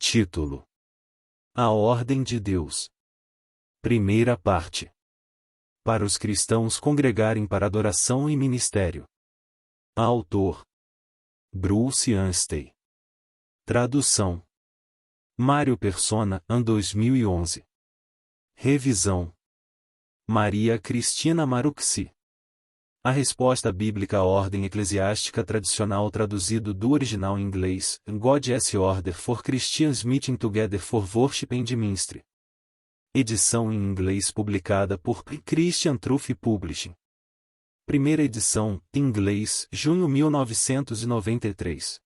Título: A Ordem de Deus. Primeira parte. Para os cristãos congregarem para adoração e ministério. Autor: Bruce Anstey. Tradução: Mário Persona, AN 2011. Revisão: Maria Cristina Maruxi. A resposta bíblica à ordem eclesiástica tradicional traduzido do original em inglês, God S. Order for Christians Meeting Together for Worship and Ministry. Edição em inglês publicada por Christian Truth Publishing. Primeira edição, em inglês, junho 1993.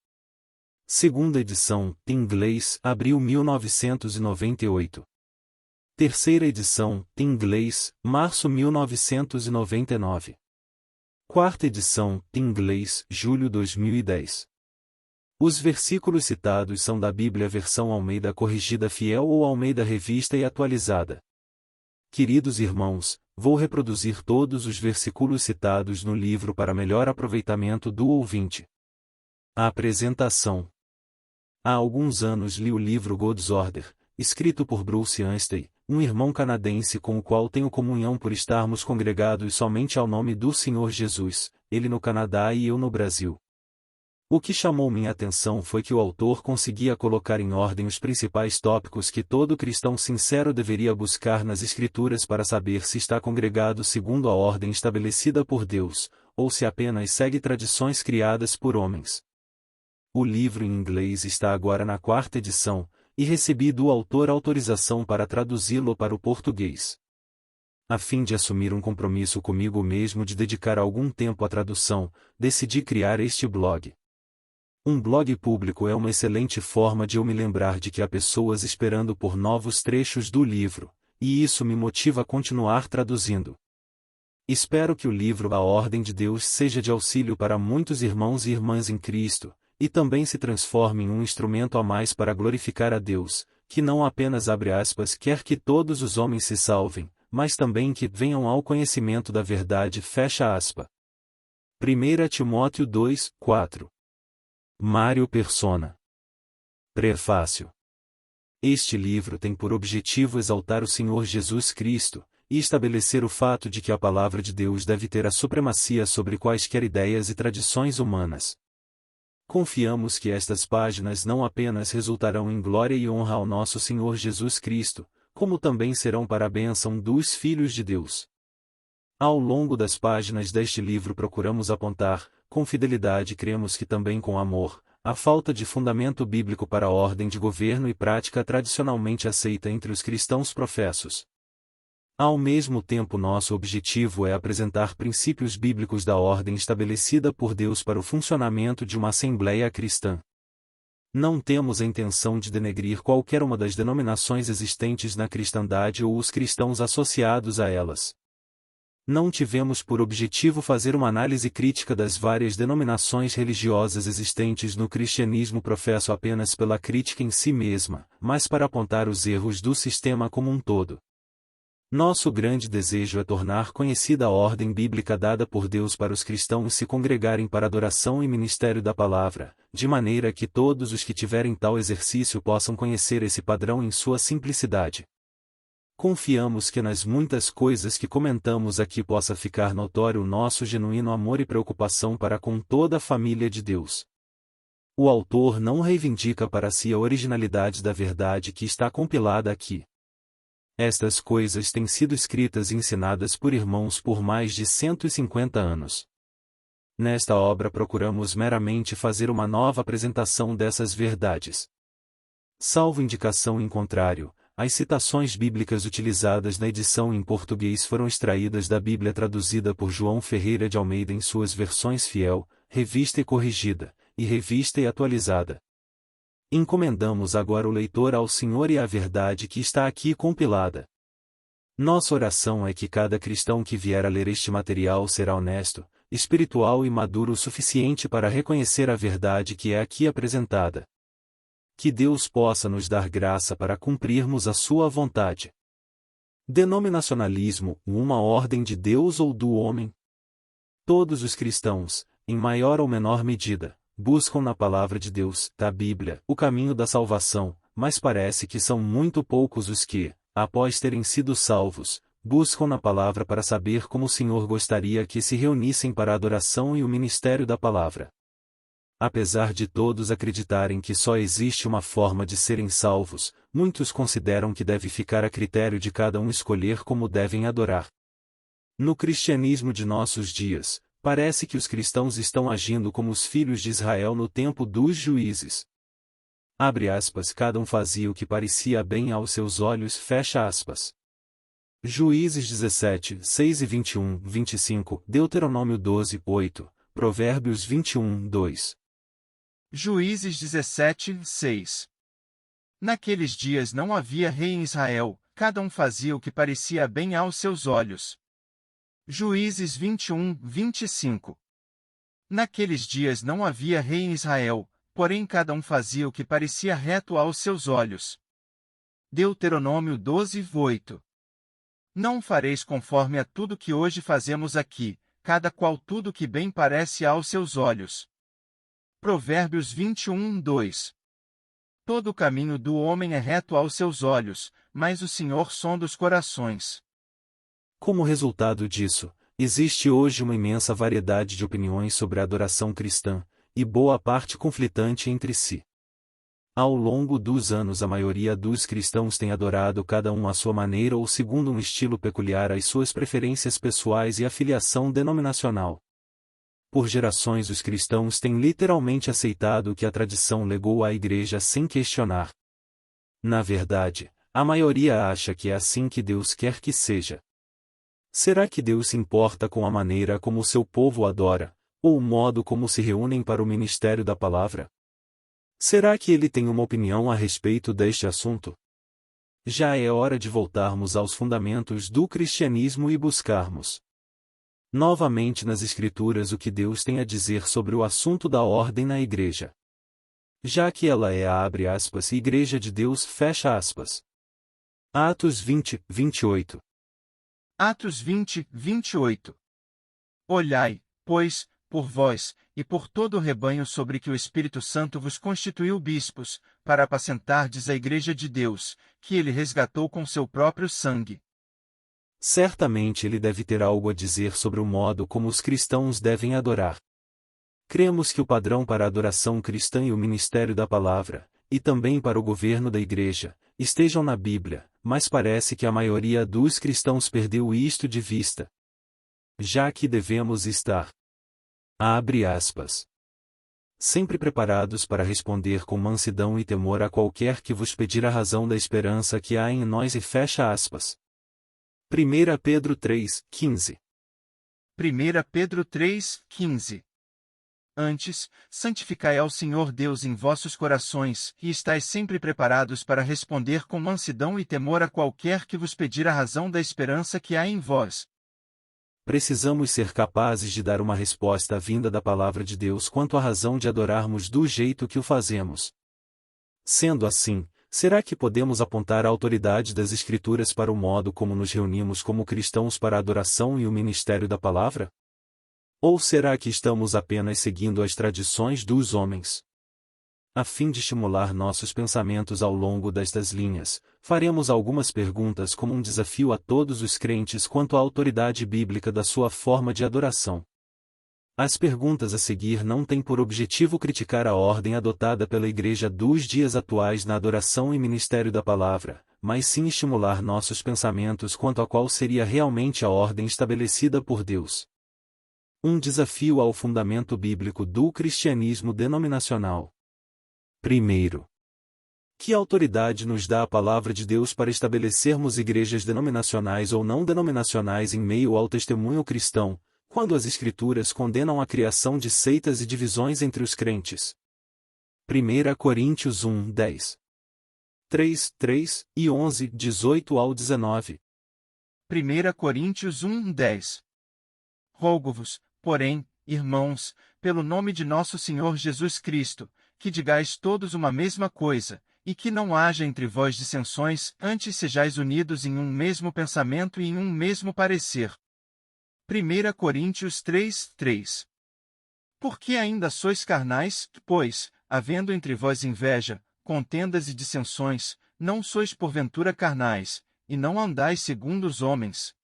Segunda edição, em inglês, abril 1998. Terceira edição, em inglês, março 1999. Quarta edição, em inglês, julho 2010. Os versículos citados são da Bíblia versão Almeida Corrigida Fiel ou Almeida Revista e Atualizada. Queridos irmãos, vou reproduzir todos os versículos citados no livro para melhor aproveitamento do ouvinte. A apresentação. Há alguns anos li o livro God's Order, escrito por Bruce Anstey, um irmão canadense com o qual tenho comunhão por estarmos congregados somente ao nome do Senhor Jesus, ele no Canadá e eu no Brasil. O que chamou minha atenção foi que o autor conseguia colocar em ordem os principais tópicos que todo cristão sincero deveria buscar nas Escrituras para saber se está congregado segundo a ordem estabelecida por Deus, ou se apenas segue tradições criadas por homens. O livro em inglês está agora na quarta edição, e recebi do autor autorização para traduzi-lo para o português. A fim de assumir um compromisso comigo mesmo de dedicar algum tempo à tradução, decidi criar este blog. Um blog público é uma excelente forma de eu me lembrar de que há pessoas esperando por novos trechos do livro, e isso me motiva a continuar traduzindo. Espero que o livro A Ordem de Deus seja de auxílio para muitos irmãos e irmãs em Cristo, e também se transforme em um instrumento a mais para glorificar a Deus, que não apenas abre aspas quer que todos os homens se salvem, mas também que venham ao conhecimento da verdade fecha aspas. 1 Timóteo 2, 4. Mário Persona. Prefácio. Este livro tem por objetivo exaltar o Senhor Jesus Cristo, e estabelecer o fato de que a palavra de Deus deve ter a supremacia sobre quaisquer ideias e tradições humanas. Confiamos que estas páginas não apenas resultarão em glória e honra ao nosso Senhor Jesus Cristo, como também serão para a bênção dos filhos de Deus. Ao longo das páginas deste livro procuramos apontar, com fidelidade cremos que também com amor, a falta de fundamento bíblico para a ordem de governo e prática tradicionalmente aceita entre os cristãos professos. Ao mesmo tempo nosso objetivo é apresentar princípios bíblicos da ordem estabelecida por Deus para o funcionamento de uma assembleia cristã. Não temos a intenção de denegrir qualquer uma das denominações existentes na cristandade ou os cristãos associados a elas. Não tivemos por objetivo fazer uma análise crítica das várias denominações religiosas existentes no cristianismo professo apenas pela crítica em si mesma, mas para apontar os erros do sistema como um todo. Nosso grande desejo é tornar conhecida a ordem bíblica dada por Deus para os cristãos se congregarem para adoração e ministério da palavra, de maneira que todos os que tiverem tal exercício possam conhecer esse padrão em sua simplicidade. Confiamos que nas muitas coisas que comentamos aqui possa ficar notório o nosso genuíno amor e preocupação para com toda a família de Deus. O autor não reivindica para si a originalidade da verdade que está compilada aqui. Estas coisas têm sido escritas e ensinadas por irmãos por mais de 150 anos. Nesta obra procuramos meramente fazer uma nova apresentação dessas verdades. Salvo indicação em contrário, as citações bíblicas utilizadas na edição em português foram extraídas da Bíblia traduzida por João Ferreira de Almeida em suas versões Fiel, Revista e Corrigida, e Revista e Atualizada. Encomendamos agora o leitor ao Senhor e à verdade que está aqui compilada. Nossa oração é que cada cristão que vier a ler este material será honesto, espiritual e maduro o suficiente para reconhecer a verdade que é aqui apresentada. Que Deus possa nos dar graça para cumprirmos a sua vontade. Denominacionalismo, uma ordem de Deus ou do homem? Todos os cristãos, em maior ou menor medida, buscam na palavra de Deus, da Bíblia, o caminho da salvação, mas parece que são muito poucos os que, após terem sido salvos, buscam na palavra para saber como o Senhor gostaria que se reunissem para a adoração e o ministério da palavra. Apesar de todos acreditarem que só existe uma forma de serem salvos, muitos consideram que deve ficar a critério de cada um escolher como devem adorar. No cristianismo de nossos dias, parece que os cristãos estão agindo como os filhos de Israel no tempo dos juízes. Abre aspas, cada um fazia o que parecia bem aos seus olhos, fecha aspas. Juízes 17, 6 e 21, 25, Deuteronômio 12, 8, Provérbios 21, 2. Juízes 17, 6. Naqueles dias não havia rei em Israel, cada um fazia o que parecia bem aos seus olhos. Juízes 21, 25. Naqueles dias não havia rei em Israel, porém cada um fazia o que parecia reto aos seus olhos. Deuteronômio 12, 8. Não fareis conforme a tudo que hoje fazemos aqui, cada qual tudo que bem parece aos seus olhos. Provérbios 21, 2. Todo o caminho do homem é reto aos seus olhos, mas o Senhor sonda os corações. Como resultado disso, existe hoje uma imensa variedade de opiniões sobre a adoração cristã, e boa parte conflitante entre si. Ao longo dos anos a maioria dos cristãos tem adorado cada um à sua maneira ou segundo um estilo peculiar às suas preferências pessoais e afiliação denominacional. Por gerações os cristãos têm literalmente aceitado o que a tradição legou à Igreja sem questionar. Na verdade, a maioria acha que é assim que Deus quer que seja. Será que Deus se importa com a maneira como o seu povo adora, ou o modo como se reúnem para o ministério da palavra? Será que ele tem uma opinião a respeito deste assunto? Já é hora de voltarmos aos fundamentos do cristianismo e buscarmos novamente nas Escrituras o que Deus tem a dizer sobre o assunto da ordem na Igreja. Já que ela é a abre aspas, Igreja de Deus fecha aspas. Atos 20, 28. Atos 20, 28. Olhai, pois, por vós, e por todo o rebanho sobre que o Espírito Santo vos constituiu bispos, para apacentardes a Igreja de Deus, que ele resgatou com seu próprio sangue. Certamente ele deve ter algo a dizer sobre o modo como os cristãos devem adorar. Cremos que o padrão para a adoração cristã e o ministério da palavra, e também para o governo da Igreja, estejam na Bíblia, mas parece que a maioria dos cristãos perdeu isto de vista. Já que devemos estar, abre aspas, sempre preparados para responder com mansidão e temor a qualquer que vos pedir a razão da esperança que há em nós e fecha aspas. 1 Pedro 3, 15. 1 Pedro 3, 15. Antes, santificai ao Senhor Deus em vossos corações, e estais sempre preparados para responder com mansidão e temor a qualquer que vos pedir a razão da esperança que há em vós. Precisamos ser capazes de dar uma resposta vinda da palavra de Deus quanto à razão de adorarmos do jeito que o fazemos. Sendo assim, será que podemos apontar a autoridade das Escrituras para o modo como nos reunimos como cristãos para a adoração e o ministério da palavra? Ou será que estamos apenas seguindo as tradições dos homens? A fim de estimular nossos pensamentos ao longo destas linhas, faremos algumas perguntas como um desafio a todos os crentes quanto à autoridade bíblica da sua forma de adoração. As perguntas a seguir não têm por objetivo criticar a ordem adotada pela Igreja dos dias atuais na adoração e ministério da palavra, mas sim estimular nossos pensamentos quanto a qual seria realmente a ordem estabelecida por Deus. Um desafio ao fundamento bíblico do cristianismo denominacional. Primeiro, que autoridade nos dá a palavra de Deus para estabelecermos igrejas denominacionais ou não denominacionais em meio ao testemunho cristão, quando as Escrituras condenam a criação de seitas e divisões entre os crentes? 1 Coríntios 1, 10. 3, 3 e 11, 18 ao 19. 1 Coríntios 1, 10. Rogo-vos, porém, irmãos, pelo nome de nosso Senhor Jesus Cristo, que digais todos uma mesma coisa, e que não haja entre vós dissensões, antes sejais unidos em um mesmo pensamento e em um mesmo parecer. 1 Coríntios 3, 3. Porque ainda sois carnais, pois, havendo entre vós inveja, contendas e dissensões, não sois porventura carnais, e não andais segundo os homens.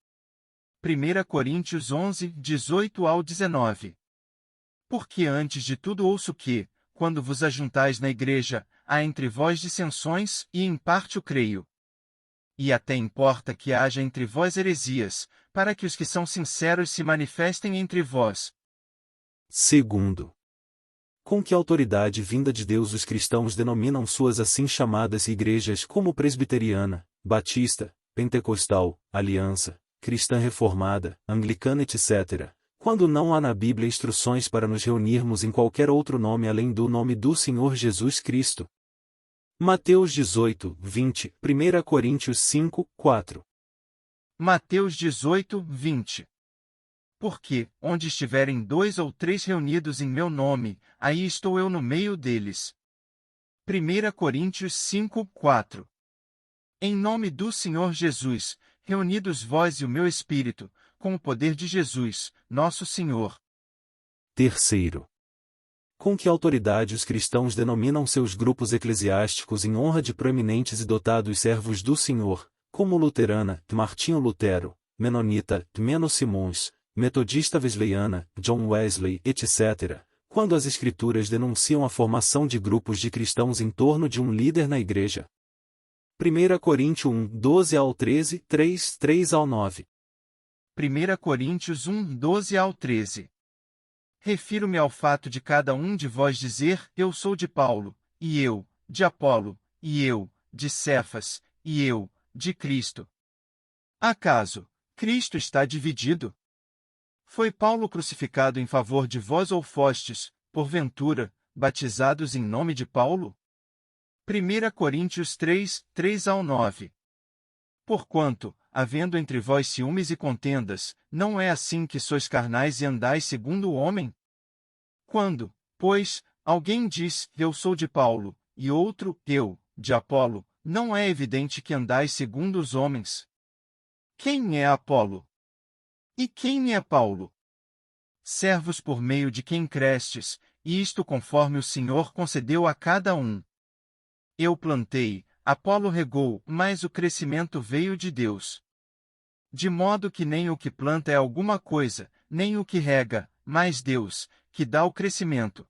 1 Coríntios 11, 18 ao 19. Porque antes de tudo ouço que, quando vos ajuntais na igreja, há entre vós dissensões, e em parte o creio. E até importa que haja entre vós heresias, para que os que são sinceros se manifestem entre vós. Segundo, com que autoridade vinda de Deus os cristãos denominam suas assim chamadas igrejas como presbiteriana, batista, pentecostal, aliança, cristã reformada, anglicana etc., quando não há na Bíblia instruções para nos reunirmos em qualquer outro nome além do nome do Senhor Jesus Cristo? Mateus 18, 20, 1 Coríntios 5, 4. Mateus 18, 20. Porque, onde estiverem 2 ou 3 reunidos em meu nome, aí estou eu no meio deles. 1 Coríntios 5, 4. Em nome do Senhor Jesus, reunidos vós e o meu Espírito, com o poder de Jesus, nosso Senhor. Terceiro, com que autoridade os cristãos denominam seus grupos eclesiásticos em honra de proeminentes e dotados servos do Senhor, como luterana, Martinho Lutero, menonita, Meno Simons, metodista wesleyana, John Wesley, etc., quando as Escrituras denunciam a formação de grupos de cristãos em torno de um líder na igreja? 1 Coríntios 1, 12 ao 13, 3 ao 9. 1 Coríntios 1, 12 ao 13. Refiro-me ao fato de cada um de vós dizer, eu sou de Paulo, e eu, de Apolo, e eu, de Cefas, e eu, de Cristo. Acaso, Cristo está dividido? Foi Paulo crucificado em favor de vós ou fostes, porventura, batizados em nome de Paulo? 1 Coríntios 3, 3 ao 9. Porquanto, havendo entre vós ciúmes e contendas, não é assim que sois carnais e andais segundo o homem? Quando, pois, alguém diz, eu sou de Paulo, e outro, eu, de Apolo, não é evidente que andais segundo os homens? Quem é Apolo? E quem é Paulo? Servos por meio de quem crestes, e isto conforme o Senhor concedeu a cada um. Eu plantei, Apolo regou, mas o crescimento veio de Deus. De modo que nem o que planta é alguma coisa, nem o que rega, mas Deus, que dá o crescimento.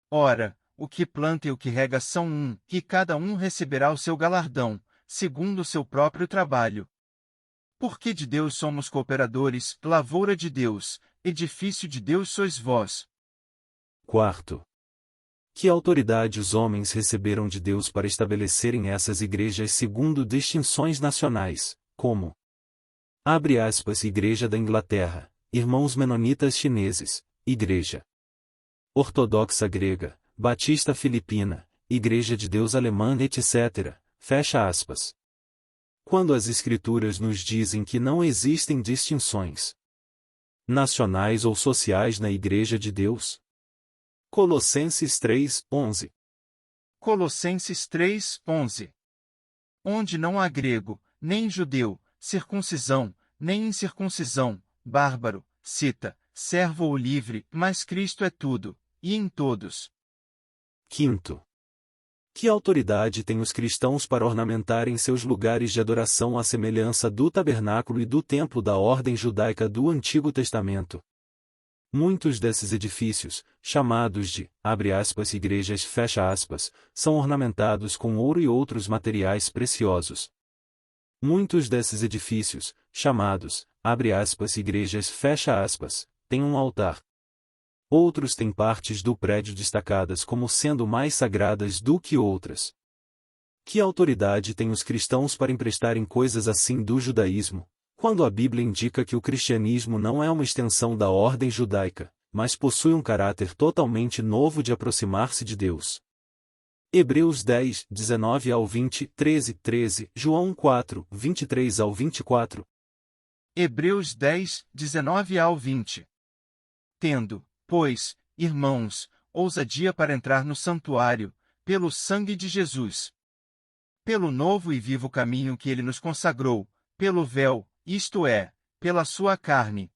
Ora, o que planta e o que rega são um, e cada um receberá o seu galardão, segundo o seu próprio trabalho. Porque de Deus somos cooperadores, lavoura de Deus, edifício de Deus sois vós. Quarto, que autoridade os homens receberam de Deus para estabelecerem essas igrejas segundo distinções nacionais, como abre aspas, Igreja da Inglaterra, Irmãos Menonitas Chineses, Igreja Ortodoxa Grega, Batista Filipina, Igreja de Deus Alemã, etc., fecha aspas. Quando as Escrituras nos dizem que não existem distinções nacionais ou sociais na Igreja de Deus? Colossenses 3, 11. Colossenses 3, 11. Onde não há grego, nem judeu, circuncisão, nem incircuncisão, bárbaro, cita, servo ou livre, mas Cristo é tudo, e em todos. Quinto, que autoridade têm os cristãos para ornamentarem seus lugares de adoração à semelhança do tabernáculo e do templo da ordem judaica do Antigo Testamento? Muitos desses edifícios, chamados de, abre aspas, igrejas, fecha aspas, são ornamentados com ouro e outros materiais preciosos. Muitos desses edifícios, chamados, abre aspas, igrejas, fecha aspas, têm um altar. Outros têm partes do prédio destacadas como sendo mais sagradas do que outras. Que autoridade têm os cristãos para emprestarem coisas assim do judaísmo, quando a Bíblia indica que o cristianismo não é uma extensão da ordem judaica, mas possui um caráter totalmente novo de aproximar-se de Deus? Hebreus 10, 19 ao 20, 13, 13, João 4, 23 ao 24. Hebreus 10, 19 ao 20. Tendo, pois, irmãos, ousadia para entrar no santuário, pelo sangue de Jesus. Pelo novo e vivo caminho que ele nos consagrou, pelo véu, isto é, pela sua carne.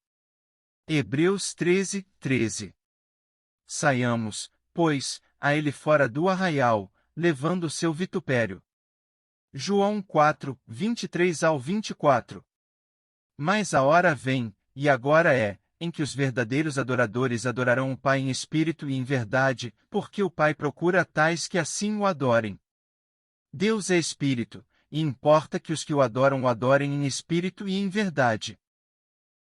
Hebreus 13, 13. Saiamos, pois, a ele fora do arraial, levando o seu vitupério. João 4, 23 ao 24. Mas a hora vem, e agora é, em que os verdadeiros adoradores adorarão o Pai em espírito e em verdade, porque o Pai procura tais que assim o adorem. Deus é espírito, e importa que os que o adoram em espírito e em verdade.